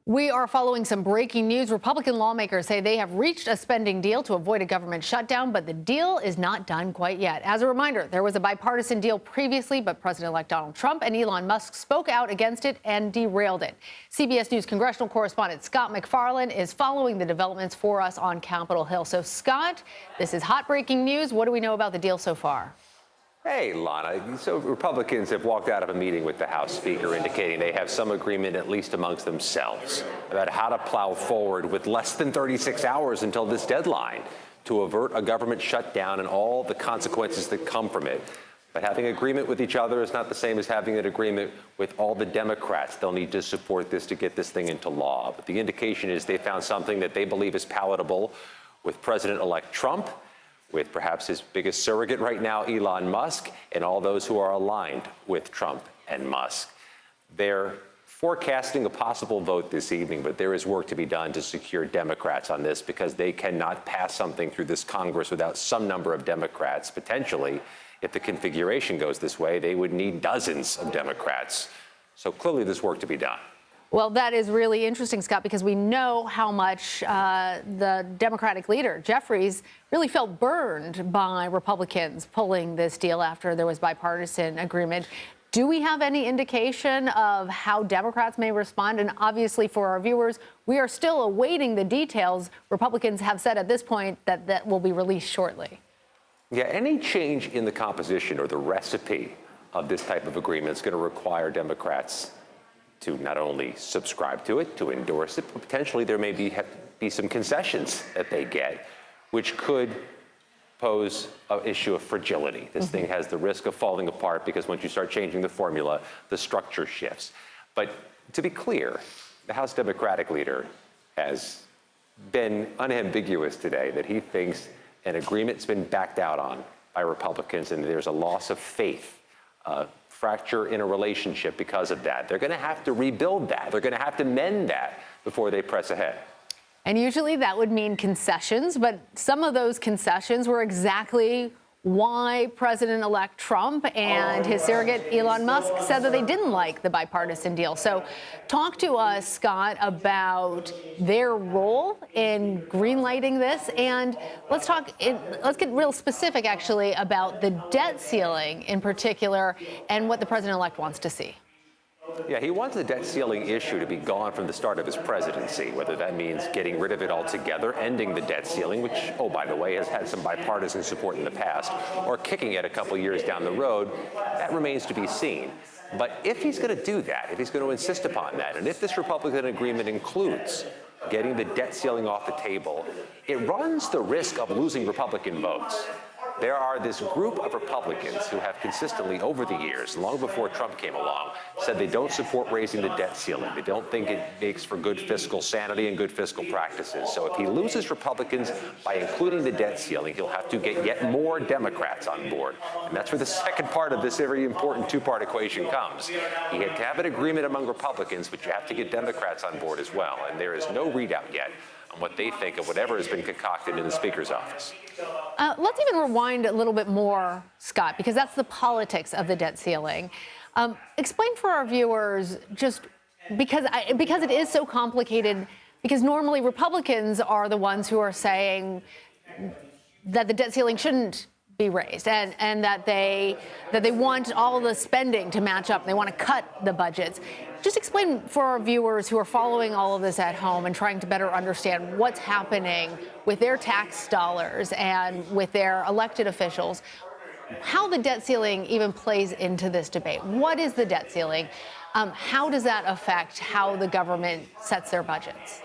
We are following some breaking news. Republican lawmakers say they have reached a spending deal to avoid a government shutdown, but the deal is not done quite yet. As a reminder, there was a bipartisan deal previously, but President-elect Donald Trump and Elon Musk spoke out against it and derailed it. CBS News congressional correspondent Scott MacFarlane is following the developments for us on Capitol Hill. So, Scott, this is hot breaking news. What do we know about the deal so far? Hey, Lana. So Republicans have walked out of a meeting with the House Speaker indicating they have some agreement, at least amongst themselves, about how to plow forward with less than 36 hours until this deadline to avert a government shutdown and all the consequences that come from it. But having agreement with each other is not the same as having an agreement with all the Democrats. They'll need to support this to get this thing into law. But the indication is they found something that they believe is palatable with President-elect Trump, with perhaps his biggest surrogate right now, Elon Musk, and all those who are aligned with Trump and Musk. They're forecasting a possible vote this evening, but there is work to be done to secure Democrats on this because they cannot pass something through this Congress without some number of Democrats. Potentially, if the configuration goes this way, they would need dozens of Democrats. So clearly there's work to be done. Well, that is really interesting, Scott, because we know how much the Democratic leader, Jeffries, really felt burned by Republicans pulling this deal after there was bipartisan agreement. Do we have any indication of how Democrats may respond? And obviously, for our viewers, we are still awaiting the details. Republicans have said at this point that that will be released shortly. Yeah, any change in the composition or the recipe of this type of agreement is going to require Democrats to not only subscribe to it, to endorse it, but potentially there may be some concessions that they get, which could pose an issue of fragility. This thing has the risk of falling apart because once you start changing the formula, the structure shifts. But to be clear, the House Democratic leader has been unambiguous today that he thinks an agreement's been backed out on by Republicans and there's a loss of faith, fracture in a relationship because of that. They're going to have to rebuild that. They're going to have to mend that before they press ahead. And usually that would mean concessions, but some of those concessions were exactly why President-elect Trump and his surrogate Elon Musk said that they didn't like the bipartisan deal. So talk to us, Scott, about their role in greenlighting this. And let's get real specific, actually, about the debt ceiling in particular and what the president-elect wants to see. Yeah, he wants the debt ceiling issue to be gone from the start of his presidency, whether that means getting rid of it altogether, ending the debt ceiling, which, oh, by the way, has had some bipartisan support in the past, or kicking it a couple years down the road. That remains to be seen. But if he's going to do that, if he's going to insist upon that, and if this Republican agreement includes getting the debt ceiling off the table, it runs the risk of losing Republican votes. There are this group of Republicans who have consistently, over the years, long before Trump came along, said they don't support raising the debt ceiling. They don't think it makes for good fiscal sanity and good fiscal practices. So if he loses Republicans by including the debt ceiling, he'll have to get yet more Democrats on board. And that's where the second part of this very important two-part equation comes. You have to have an agreement among Republicans, but you have to get Democrats on board as well. And there is no readout yet on what they think of whatever has been concocted in the Speaker's office. Let's even rewind a little bit more, Scott, because that's the politics of the debt ceiling. Explain for our viewers, just because it is so complicated, because normally Republicans are the ones who are saying that the debt ceiling shouldn't be raised and that they want all the spending to match up. They want to cut the budgets. Just explain for our viewers who are following all of this at home and trying to better understand what's happening with their tax dollars and with their elected officials, how the debt ceiling even plays into this debate. What is the debt ceiling? How does that affect how the government sets their budgets?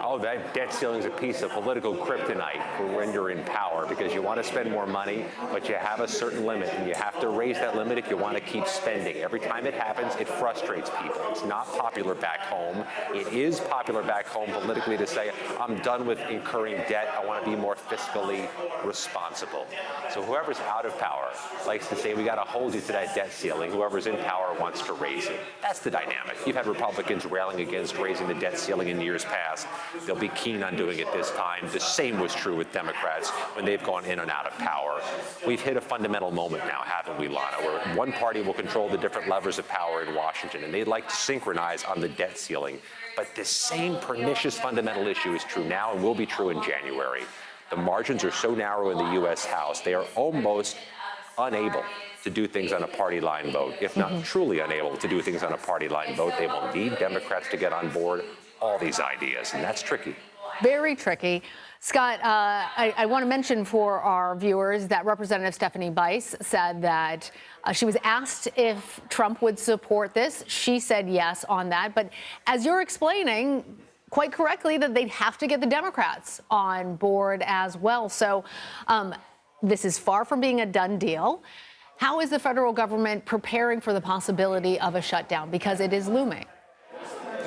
Oh, that debt ceiling is a piece of political kryptonite for when you're in power because you want to spend more money, but you have a certain limit, and you have to raise that limit if you want to keep spending. Every time it happens, it frustrates people. It's not popular back home. It is popular back home politically to say, I'm done with incurring debt. I want to be more fiscally responsible. So whoever's out of power likes to say, we got to hold you to that debt ceiling. Whoever's in power wants to raise it. That's the dynamic. You've had Republicans railing against raising the debt ceiling in years past. They'll be keen on doing it this time. The same was true with Democrats when they've gone in and out of power. We've hit a fundamental moment now, haven't we, Lana, where one party will control the different levers of power in Washington, and they'd like to synchronize on the debt ceiling. But this same pernicious fundamental issue is true now and will be true in January. The margins are so narrow in the U.S. House, they are almost unable to do things on a party line vote, if not truly unable to do things on a party line vote. They will need Democrats to get on board all these ideas, and that's tricky. Very tricky. Scott, I want to mention for our viewers that Representative Stephanie Bice said that she was asked if Trump would support this. She said yes on that. But as you're explaining quite correctly, that they'd have to get the Democrats on board as well. So this is far from being a done deal. How is the federal government preparing for the possibility of a shutdown? Because it is looming.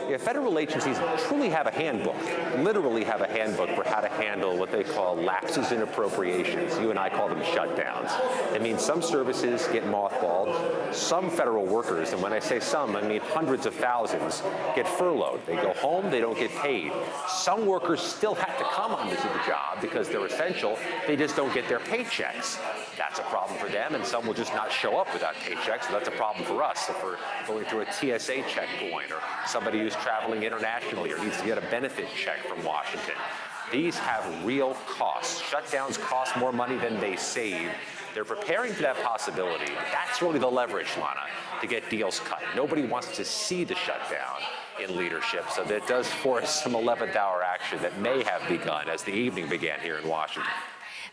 Yeah, federal agencies truly have a handbook, literally have a handbook for how to handle what they call lapses in appropriations. You and I call them shutdowns. It means some services get mothballed, some federal workers, and when I say some, I mean hundreds of thousands, get furloughed. They go home, they don't get paid. Some workers still have to come onto the job because they're essential, they just don't get their paychecks. That's a problem for them, and some will just not show up without paychecks, so that's a problem for us. If we're going through a TSA checkpoint, or somebody who's traveling internationally or needs to get a benefit check from Washington. These have real costs. Shutdowns cost more money than they save. They're preparing for that possibility. That's really the leverage, Lana, to get deals cut. Nobody wants to see the shutdown in leadership, so that does force some 11th hour action that may have begun as the evening began here in Washington.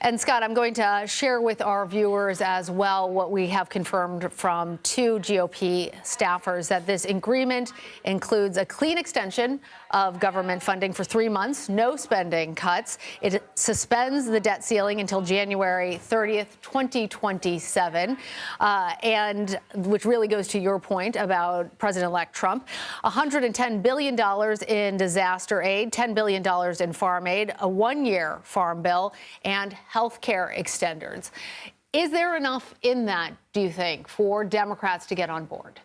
And Scott, I'm going to share with our viewers as well what we have confirmed from two GOP staffers, that this agreement includes a clean extension of government funding for 3 months, no spending cuts. It suspends the debt ceiling until January 30th, 2027, and which really goes to your point about President-elect Trump. $110 billion in disaster aid, $10 billion in farm aid, a 1-year farm bill, and health care extenders. Is there enough in that, do you think, for Democrats to get on board?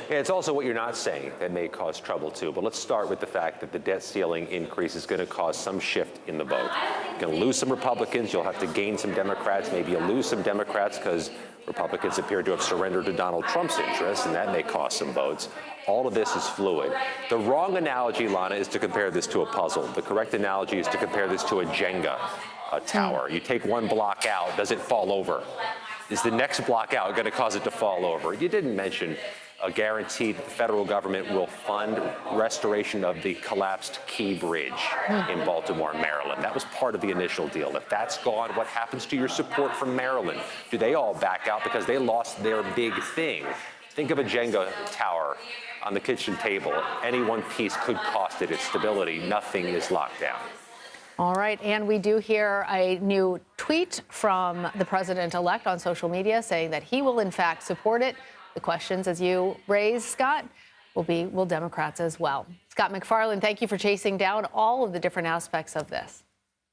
Yeah, it's also what you're not saying that may cause trouble, too. But let's start with the fact that the debt ceiling increase is going to cause some shift in the vote. You're going to lose some Republicans. You'll have to gain some Democrats. Maybe you'll lose some Democrats because Republicans appear to have surrendered to Donald Trump's interests, and that may cost some votes. All of this is fluid. The wrong analogy, Lana, is to compare this to a puzzle. The correct analogy is to compare this to a Jenga tower. You take one block out, does it fall over? Is the next block out going to cause it to fall over? You didn't mention a guarantee that the federal government will fund restoration of the collapsed Key Bridge in Baltimore, Maryland. That was part of the initial deal. If that's gone, what happens to your support from Maryland? Do they all back out because they lost their big thing? Think of a Jenga tower on the kitchen table. Any one piece could cost it its stability. Nothing is locked down. All right, and we do hear a new tweet from the president-elect on social media saying that he will, in fact, support it. The questions, as you raised, Scott, will Democrats as well. Scott MacFarlane, thank you for chasing down all of the different aspects of this.